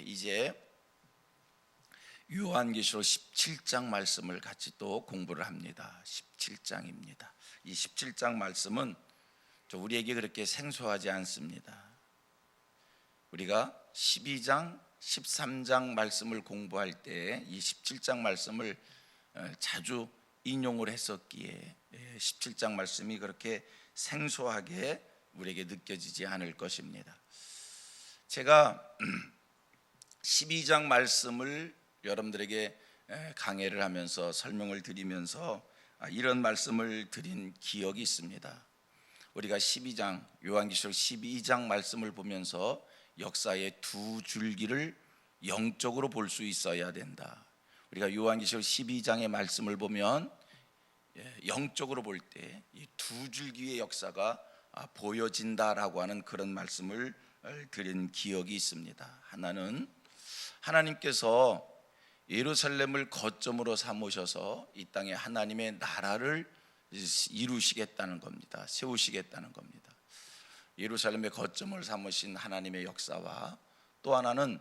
이제 요한계시록 17장 말씀을 같이 또 공부를 합니다. 17장입니다. 이 17장 말씀은 우리에게 그렇게 생소하지 않습니다. 우리가 12장, 13장 말씀을 공부할 때 이 17장 말씀을 자주 인용을 했었기에 17장 말씀이 그렇게 생소하게 우리에게 느껴지지 않을 것입니다. 제가 12장 말씀을 여러분들에게 강해를 하면서 설명을 드리면서 이런 말씀을 드린 기억이 있습니다. 우리가 12장, 요한계시록 12장 말씀을 보면서 역사의 두 줄기를 영적으로 볼 수 있어야 된다. 우리가 요한계시록 12장의 말씀을 보면 영적으로 볼 때 이 두 줄기의 역사가 보여진다라고 하는 그런 말씀을 드린 기억이 있습니다. 하나는 하나님께서 예루살렘을 거점으로 삼으셔서 이 땅에 하나님의 나라를 이루시겠다는 겁니다. 세우시겠다는 겁니다. 예루살렘의 거점을 삼으신 하나님의 역사와 또 하나는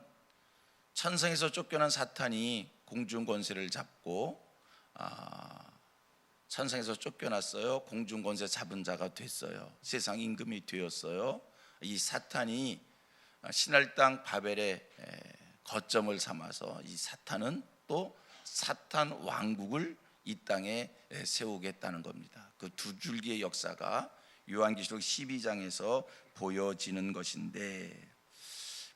천상에서 쫓겨난 사탄이 공중 권세를 잡고 천상에서 쫓겨났어요. 공중 권세 잡은 자가 됐어요. 세상 임금이 되었어요. 이 사탄이 신할 땅 바벨의 거점을 삼아서 이 사탄은 또 사탄 왕국을 이 땅에 세우겠다는 겁니다. 그 두 줄기의 역사가 요한계시록 12장에서 보여지는 것인데,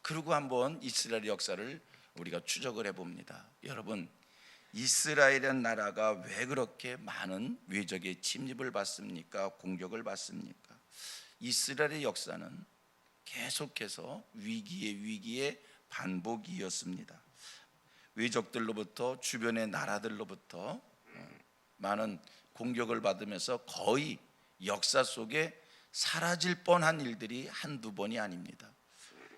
그리고 한번 이스라엘 역사를 우리가 추적을 해봅니다. 여러분, 이스라엘이라는 나라가 왜 그렇게 많은 외적의 침입을 받습니까? 공격을 받습니까? 이스라엘의 역사는 계속해서 위기의 반복이었습니다. 외적들로부터, 주변의 나라들로부터 많은 공격을 받으면서 거의 역사 속에 사라질 뻔한 일들이 한두 번이 아닙니다.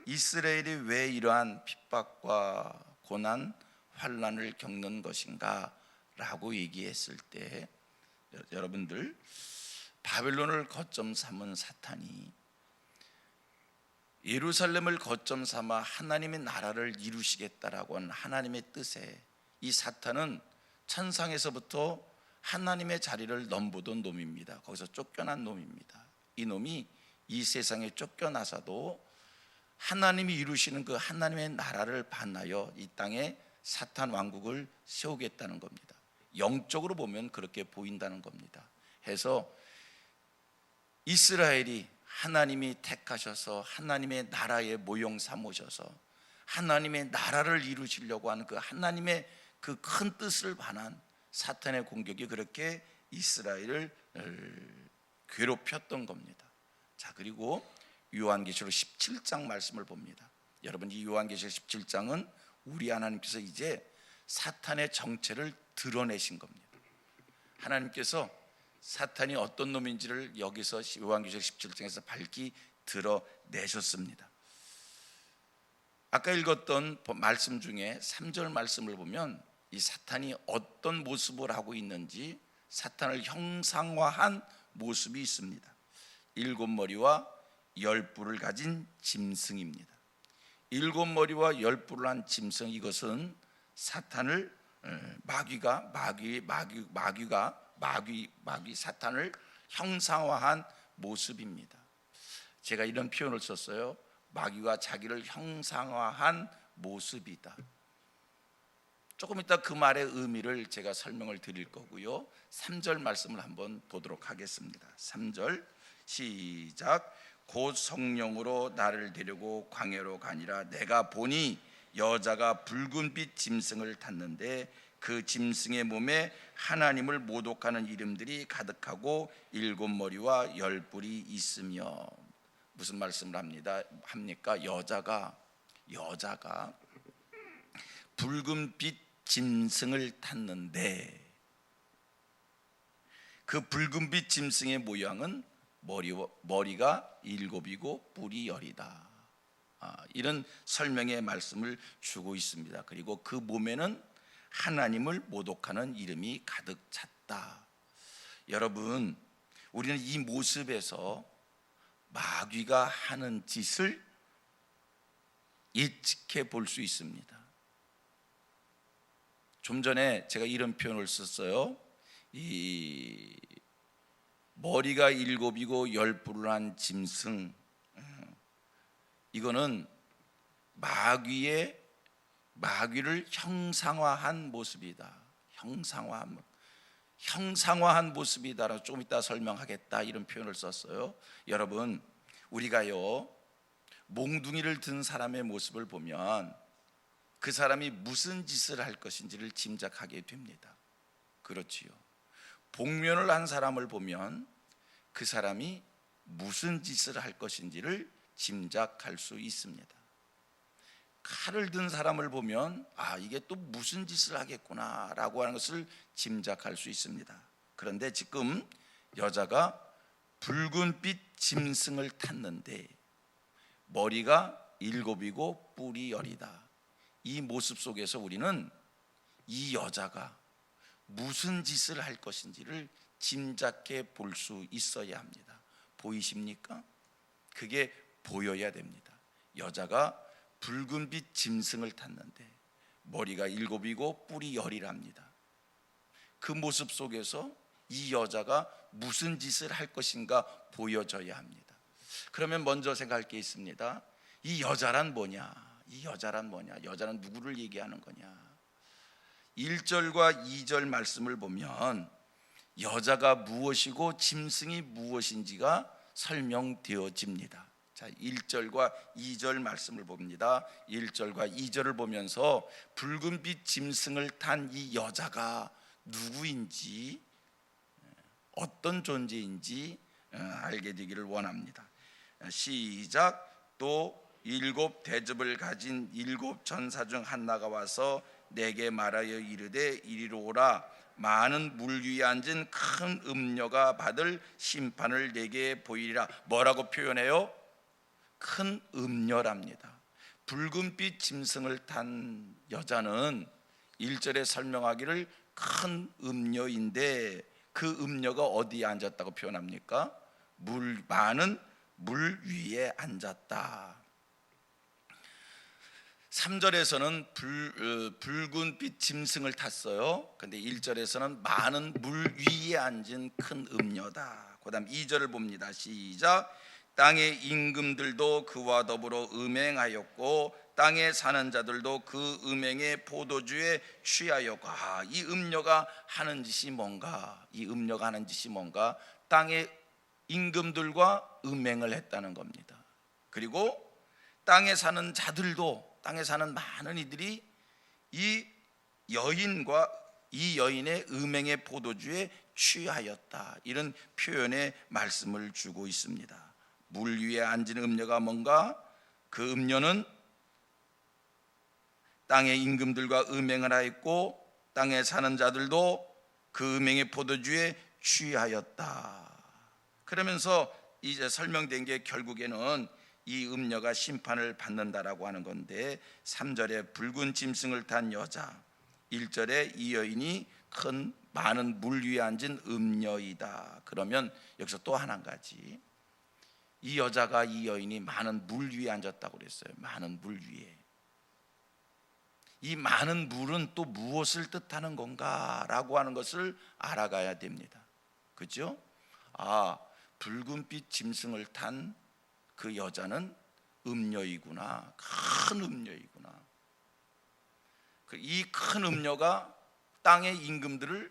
이스라엘이 왜 이러한 핍박과 고난, 환난을 겪는 것인가 라고 얘기했을 때, 여러분들, 바벨론을 거점 삼은 사탄이 예루살렘을 거점 삼아 하나님의 나라를 이루시겠다라고 하는 하나님의 뜻에 이 사탄은 천상에서부터 하나님의 자리를 넘보던 놈입니다. 거기서 쫓겨난 놈입니다. 이 놈이 이 세상에 쫓겨나서도 하나님이 이루시는 그 하나님의 나라를 반하여 이 땅에 사탄 왕국을 세우겠다는 겁니다. 영적으로 보면 그렇게 보인다는 겁니다. 해서 이스라엘이 하나님이 택하셔서 하나님의 나라의 모형 삼으셔서 하나님의 나라를 이루시려고 하는 그 하나님의 그 큰 뜻을 반한 사탄의 공격이 그렇게 이스라엘을 괴롭혔던 겁니다. 자, 그리고 요한계시록 17장 말씀을 봅니다. 여러분, 이 요한계시록 17장은 우리 하나님께서 이제 사탄의 정체를 드러내신 겁니다. 하나님께서 사탄이 어떤 놈인지를 여기서 요한계시록 17장에서 밝히 드러내셨습니다. 아까 읽었던 말씀 중에 3절 말씀을 보면 이 사탄이 어떤 모습을 하고 있는지 사탄을 형상화한 모습이 있습니다. 7머리와 10뿔을 가진 짐승입니다. 7머리와 10뿔을 한 짐승, 이것은 사탄을 마귀가 사탄을 형상화한 모습입니다. 제가 이런 표현을 썼어요. 마귀가 자기를 형상화한 모습이다. 조금 이따 그 말의 의미를 제가 설명을 드릴 거고요. 3절 말씀을 한번 보도록 하겠습니다. 3절 시작. 곧 성령으로 나를 데리고 광야로 가니라. 내가 보니 여자가 붉은빛 짐승을 탔는데 그 짐승의 몸에 하나님을 모독하는 이름들이 가득하고 7머리와 10뿔이 있으며. 무슨 말씀을 합니까? 여자가 붉은빛 짐승을 탔는데 그 붉은빛 짐승의 모양은 머리가 7이고 뿔이 10이다. 이런 설명의 말씀을 주고 있습니다. 그리고 그 몸에는 하나님을 모독하는 이름이 가득 찼다. 여러분, 우리는 이 모습에서 마귀가 하는 짓을 예측해 볼 수 있습니다. 좀 전에 제가 이런 표현을 썼어요. 이 머리가 7이고 10뿔을 한 짐승, 이거는 마귀를 형상화한 모습이다. 형상화한 모습이다. 조금 이따 설명하겠다, 이런 표현을 썼어요. 여러분, 우리가요 몽둥이를 든 사람의 모습을 보면 그 사람이 무슨 짓을 할 것인지를 짐작하게 됩니다. 그렇지요. 복면을 한 사람을 보면 그 사람이 무슨 짓을 할 것인지를 짐작할 수 있습니다. 칼을 든 사람을 보면 이게 또 무슨 짓을 하겠구나 라고 하는 것을 짐작할 수 있습니다. 그런데 지금 여자가 붉은빛 짐승을 탔는데 머리가 7이고 뿔이 10이다. 이 모습 속에서 우리는 이 여자가 무슨 짓을 할 것인지를 짐작해 볼 수 있어야 합니다. 보이십니까? 그게 보여야 됩니다. 여자가 붉은빛 짐승을 탔는데 머리가 7이고 뿔이 10이랍니다. 그 모습 속에서 이 여자가 무슨 짓을 할 것인가 보여져야 합니다. 그러면 먼저 생각할 게 있습니다. 이 여자란 뭐냐? 여자는 누구를 얘기하는 거냐? 1절과 2절 말씀을 보면 여자가 무엇이고 짐승이 무엇인지가 설명되어집니다. 자, 1절과 2절 말씀을 봅니다. 1절과 2절을 보면서 붉은빛 짐승을 탄 이 여자가 누구인지, 어떤 존재인지 알게 되기를 원합니다. 시작. 또 7 대접을 가진 7 전사 중 하나가 와서 내게 말하여 이르되 이리로 오라. 많은 물 위에 앉은 큰 음녀가 받을 심판을 내게 보이리라. 뭐라고 표현해요? 큰 음녀랍니다. 붉은빛 짐승을 탄 여자는 1절에 설명하기를 큰 음녀인데 그 음녀가 어디에 앉았다고 표현합니까? 많은 물 위에 앉았다. 3절에서는 붉은빛 짐승을 탔어요. 근데 1절에서는 많은 물 위에 앉은 큰 음녀다. 그 다음 2절을 봅니다. 시작. 땅의 임금들도 그와 더불어 음행하였고 땅에 사는 자들도 그 음행의 포도주에 취하였고. 이 음녀가 하는 짓이 뭔가? 땅의 임금들과 음행을 했다는 겁니다. 그리고 땅에 사는 많은 이들이 이 여인의 음행의 포도주에 취하였다. 이런 표현의 말씀을 주고 있습니다. 물 위에 앉은 음녀가 뭔가? 그 음녀는 땅의 임금들과 음행을 하였고 땅에 사는 자들도 그 음행의 포도주에 취하였다. 그러면서 이제 설명된 게 결국에는 이 음녀가 심판을 받는다라고 하는 건데, 3절에 붉은 짐승을 탄 여자, 1절에 이 여인이 많은 물 위에 앉은 음녀이다. 그러면 여기서 또 한 가지, 이 여자가, 이 여인이 많은 물 위에 앉았다고 그랬어요. 많은 물 위에. 이 많은 물은 또 무엇을 뜻하는 건가라고 하는 것을 알아가야 됩니다. 그렇죠? 붉은빛 짐승을 탄 그 여자는 음녀이구나. 큰 음녀이구나. 이 큰 음녀가 땅의 임금들과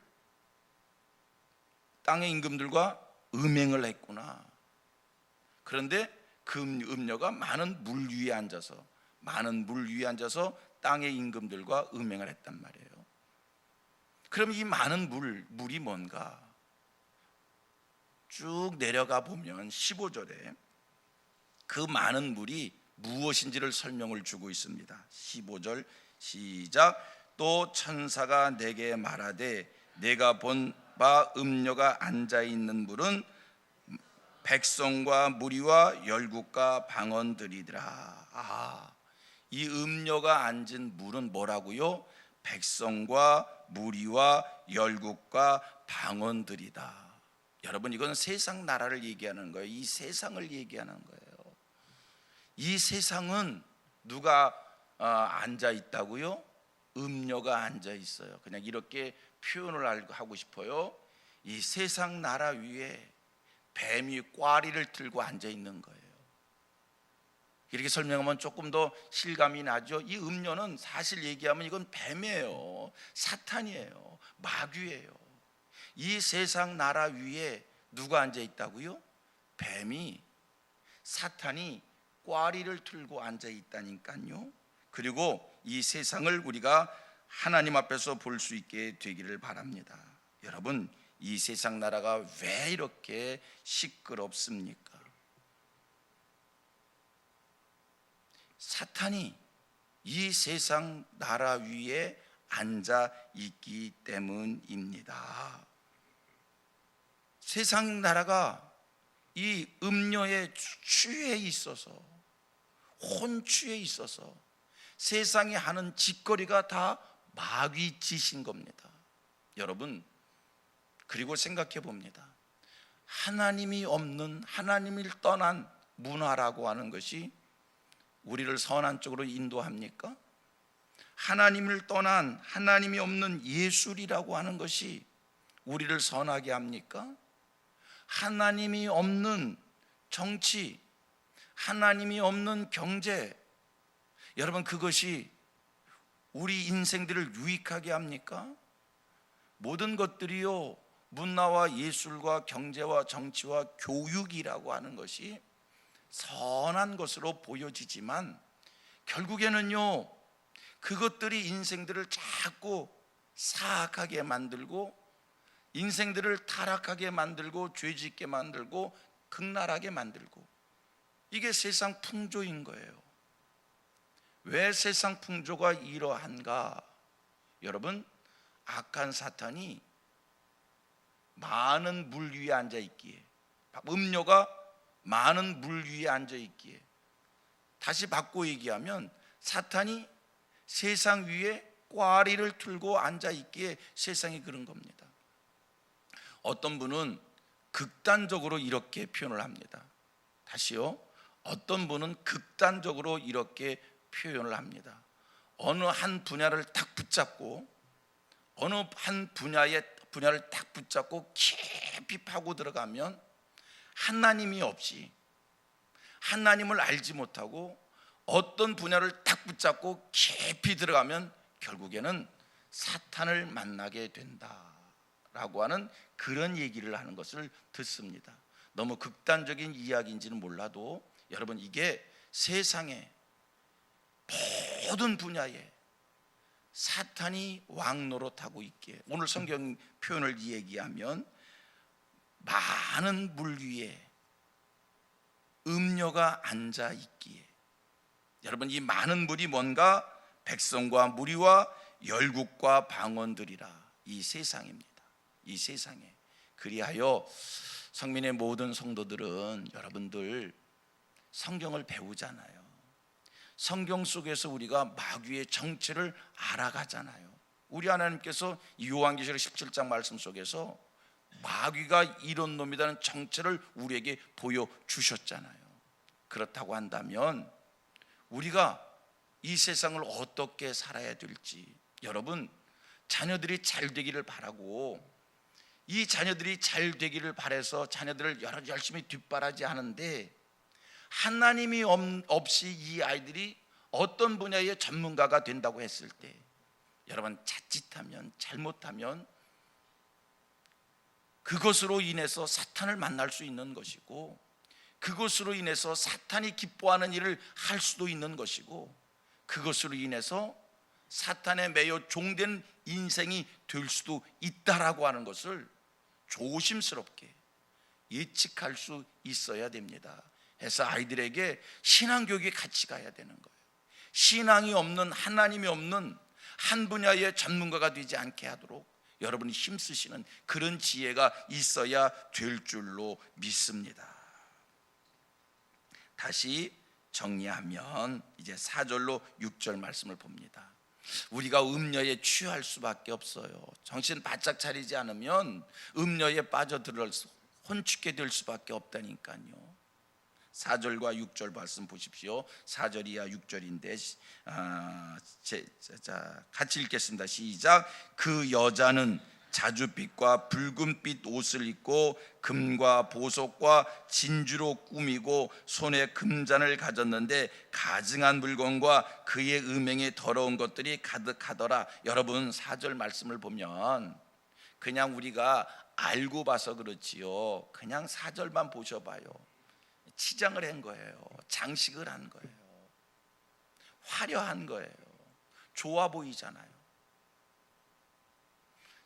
음행을 했구나. 그런데 그 음녀가 많은 물 위에 앉아서 땅의 임금들과 음행을 했단 말이에요. 그럼 이 많은 물이 뭔가? 쭉 내려가 보면 15절에 그 많은 물이 무엇인지를 설명을 주고 있습니다. 15절 시작. 또 천사가 내게 말하되 내가 본 바 음녀가 앉아있는 물은 백성과 무리와 열국과 방언들이더라. 이 음녀가 앉은 물은 뭐라고요? 백성과 무리와 열국과 방언들이다. 여러분, 이건 세상 나라를 얘기하는 거예요. 이 세상을 얘기하는 거예요. 이 세상은 누가 앉아 있다고요? 음녀가 앉아 있어요. 그냥 이렇게 표현을 하고 싶어요. 이 세상 나라 위에 뱀이 꽈리를 들고 앉아 있는 거예요. 이렇게 설명하면 조금 더 실감이 나죠. 이 음녀는 사실 얘기하면 이건 뱀이에요. 사탄이에요. 마귀예요. 이 세상 나라 위에 누가 앉아 있다고요? 뱀이, 사탄이 꽈리를 들고 앉아 있다니까요. 그리고 이 세상을 우리가 하나님 앞에서 볼 수 있게 되기를 바랍니다. 여러분, 이 세상 나라가 왜 이렇게 시끄럽습니까? 사탄이 이 세상 나라 위에 앉아 있기 때문입니다. 세상 나라가 이 음녀의 취에 있어서, 혼취에 있어서 세상이 하는 짓거리가 다 마귀 짓인 겁니다. 여러분, 그리고 생각해 봅니다. 하나님이 없는, 하나님을 떠난 문화라고 하는 것이 우리를 선한 쪽으로 인도합니까? 하나님을 떠난, 하나님이 없는 예술이라고 하는 것이 우리를 선하게 합니까? 하나님이 없는 정치, 하나님이 없는 경제, 여러분, 그것이 우리 인생들을 유익하게 합니까? 모든 것들이요, 문화와 예술과 경제와 정치와 교육이라고 하는 것이 선한 것으로 보여지지만 결국에는요, 그것들이 인생들을 자꾸 사악하게 만들고, 인생들을 타락하게 만들고, 죄짓게 만들고, 극날하게 만들고, 이게 세상 풍조인 거예요. 왜 세상 풍조가 이러한가? 여러분, 악한 사탄이 많은 물 위에 앉아 있기에, 음료가 많은 물 위에 앉아 있기에, 다시 바꿔 얘기하면 사탄이 세상 위에 꽈리를 틀고 앉아 있기에 세상이 그런 겁니다. 어떤 분은 극단적으로 이렇게 표현을 합니다. 다시요, 어떤 분은 극단적으로 이렇게 표현을 합니다. 어느 한 분야를 딱 붙잡고, 어느 한 분야를 딱 붙잡고 깊이 파고 들어가면 하나님이 없이, 하나님을 알지 못하고, 어떤 분야를 딱 붙잡고 깊이 들어가면 결국에는 사탄을 만나게 된다라고 하는 그런 얘기를 하는 것을 듣습니다. 너무 극단적인 이야기인지는 몰라도 여러분, 이게 세상의 모든 분야에 사탄이 왕노릇하고 있기에, 오늘 성경 표현을 얘기하면 많은 물 위에 음녀가 앉아 있기에, 여러분, 이 많은 물이 뭔가? 백성과 무리와 열국과 방언들이라, 이 세상입니다. 이 세상에. 그리하여 성민의 모든 성도들은 여러분들 성경을 배우잖아요. 성경 속에서 우리가 마귀의 정체를 알아가잖아요. 우리 하나님께서 요한계시록 17장 말씀 속에서 마귀가 이런 놈이라는 정체를 우리에게 보여주셨잖아요. 그렇다고 한다면 우리가 이 세상을 어떻게 살아야 될지, 여러분, 자녀들이 잘 되기를 바라고, 이 자녀들이 잘 되기를 바라서 자녀들을 열심히 뒷바라지 하는데, 하나님이 없이 이 아이들이 어떤 분야의 전문가가 된다고 했을 때, 여러분, 자칫하면, 잘못하면 그것으로 인해서 사탄을 만날 수 있는 것이고, 그것으로 인해서 사탄이 기뻐하는 일을 할 수도 있는 것이고, 그것으로 인해서 사탄에 매여 종된 인생이 될 수도 있다라고 하는 것을 조심스럽게 예측할 수 있어야 됩니다. 해서 아이들에게 신앙교육이 같이 가야 되는 거예요. 신앙이 없는, 하나님이 없는 한 분야의 전문가가 되지 않게 하도록 여러분이 힘쓰시는 그런 지혜가 있어야 될 줄로 믿습니다. 다시 정리하면 이제 4절로 6절 말씀을 봅니다. 우리가 음녀에 취할 수밖에 없어요. 정신 바짝 차리지 않으면 음녀에 빠져들어 혼축게 될 수밖에 없다니까요. 4절과 6절 말씀 보십시오. 4절이야 6절인데 같이 읽겠습니다. 시작. 그 여자는 자줏빛과 붉은빛 옷을 입고 금과 보석과 진주로 꾸미고 손에 금잔을 가졌는데 가증한 물건과 그의 음행에 더러운 것들이 가득하더라. 여러분 4절 말씀을 보면 그냥 우리가 알고 봐서 그렇지요, 그냥 4절만 보셔봐요. 치장을 한 거예요. 장식을 한 거예요. 화려한 거예요. 좋아 보이잖아요.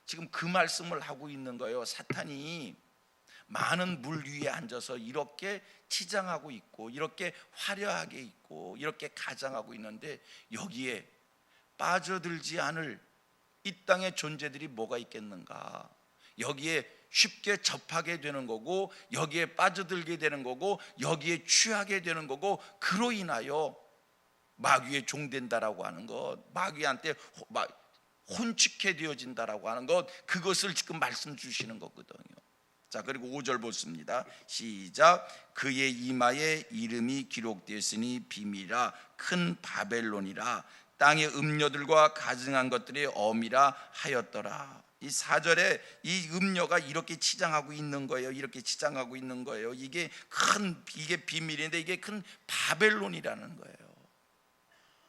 지금 그 말씀을 하고 있는 거예요. 사탄이 많은 물 위에 앉아서 이렇게 치장하고 있고 이렇게 화려하게 있고 이렇게 가장하고 있는데 여기에 빠져들지 않을 이 땅의 존재들이 뭐가 있겠는가? 여기에 쉽게 접하게 되는 거고 여기에 빠져들게 되는 거고 여기에 취하게 되는 거고 그로 인하여 마귀의 종된다라고 하는 것, 마귀한테 혼축해 되어진다라고 하는 것, 그것을 지금 말씀 주시는 거거든요. 자, 그리고 5절 보습니다. 시작. 그의 이마에 이름이 기록되었으니 비밀이라 큰 바벨론이라 땅의 음녀들과 가증한 것들의 어미라 하였더라. 이 4절에 이 음녀가 이렇게 치장하고 있는 거예요. 이렇게 치장하고 있는 거예요. 이게 비밀인데 이게 큰 바벨론이라는 거예요.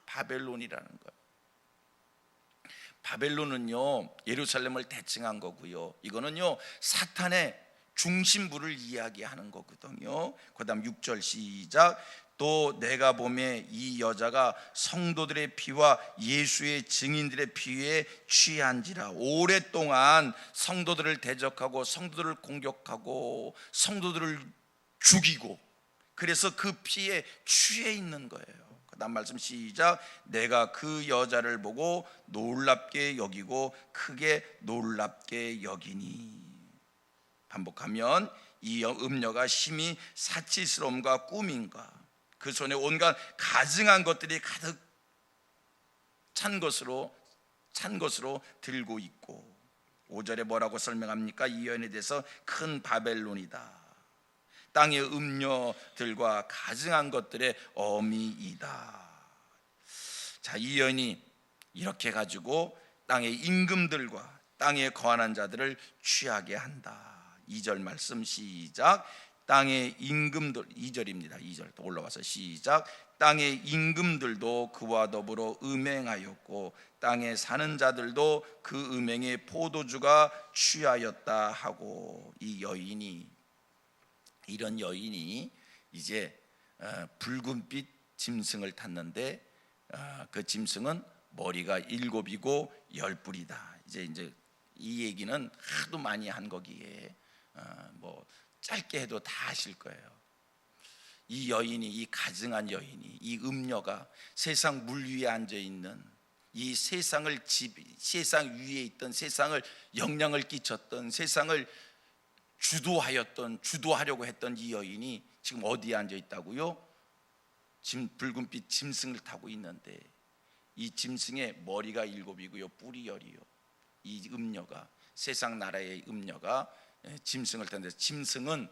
바벨론이라는 거예요. 바벨론은요 예루살렘을 대칭한 거고요. 이거는요 사탄의 중심부를 이야기하는 거거든요. 그다음 6절 시작. 또 내가 보매 이 여자가 성도들의 피와 예수의 증인들의 피에 취한지라. 오랫동안 성도들을 대적하고 성도들을 공격하고 성도들을 죽이고 그래서 그 피에 취해 있는 거예요. 그다음 말씀 시작. 내가 그 여자를 보고 놀랍게 여기고 크게 놀랍게 여기니. 반복하면 이 음녀가 심히 사치스러움과 꿈인가 그 손에 온갖 가증한 것들이 가득 찬 것으로 들고 있고 5절에 뭐라고 설명합니까? 이 여인에 대해서 큰 바벨론이다. 땅의 음녀들과 가증한 것들의 어미이다. 자, 이 여인이 이렇게 가지고 땅의 임금들과 땅에 거하는 자들을 취하게 한다. 2절 말씀 시작. 땅의 임금들 2절입니다. 2절 또 올라와서 시작. 땅의 임금들도 그와 더불어 음행하였고 땅에 사는 자들도 그 음행의 포도주가 취하였다 하고 이런 여인이 이제 붉은빛 짐승을 탔는데 그 짐승은 머리가 7이고 10뿔이다. 이제 이 얘기는 하도 많이 한 거기에 뭐 짧게 해도 다 아실 거예요. 이 여인이, 이 가증한 여인이, 이 음녀가 세상 물 위에 앉아 있는 이 세상 위에 있던 세상을 영향을 끼쳤던 세상을 주도하려고 했던 이 여인이 지금 어디에 앉아 있다고요? 붉은빛 짐승을 타고 있는데 이 짐승의 머리가 7이고요 뿔이 10이요. 이 음녀가 세상 나라의 음녀가 짐승을 타는데 짐승은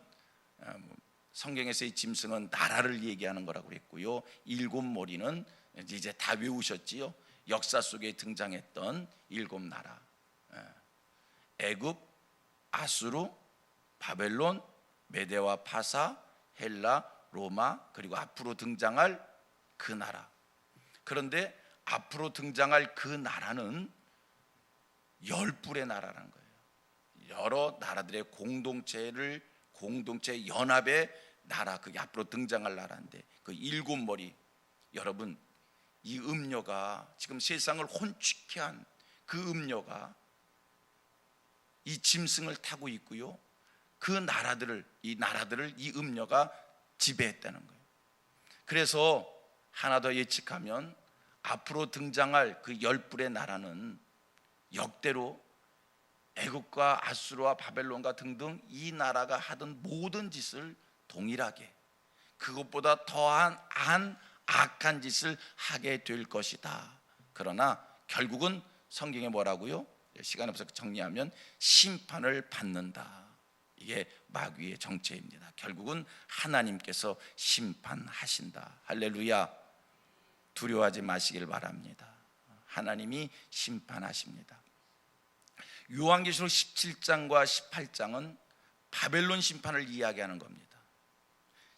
성경에서의 짐승은 나라를 얘기하는 거라고 그랬고요. 7머리는 이제 다 외우셨지요. 역사 속에 등장했던 7나라 애굽, 아수르, 바벨론, 메데와 파사, 헬라, 로마 그리고 앞으로 등장할 그 나라. 그런데 앞으로 등장할 그 나라는 10뿔의 나라라는 거예요. 여러 나라들의 공동체 연합의 나라, 그게 앞으로 등장할 나라인데 그 7머리. 여러분 이 음녀가 지금 세상을 혼축케 한 그 음녀가 이 짐승을 타고 있고요. 이 나라들을 이 음녀가 지배했다는 거예요. 그래서 하나 더 예측하면 앞으로 등장할 그 10뿔의 나라는 역대로 애굽과 아수르와 바벨론과 등등 이 나라가 하던 모든 짓을 동일하게 그것보다 더한 악한 짓을 하게 될 것이다. 그러나 결국은 성경에 뭐라고요? 시간 없어서 정리하면 심판을 받는다. 이게 마귀의 정체입니다. 결국은 하나님께서 심판하신다. 할렐루야. 두려워하지 마시길 바랍니다. 하나님이 심판하십니다. 요한계시록 17장과 18장은 바벨론 심판을 이야기하는 겁니다.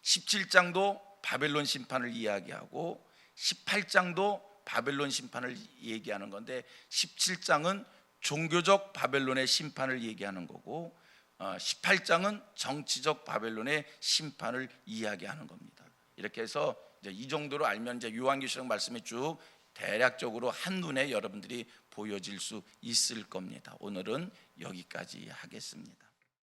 17장도 바벨론 심판을 이야기하고 18장도 바벨론 심판을 얘기하는 건데, 17장은 종교적 바벨론의 심판을 얘기하는 거고 18장은 정치적 바벨론의 심판을 이야기하는 겁니다. 이렇게 해서 이제 이 정도로 알면 이제 요한계시록 말씀이 쭉 대략적으로 한눈에 여러분들이 보여질 수 있을 겁니다. 오늘은 여기까지 하겠습니다.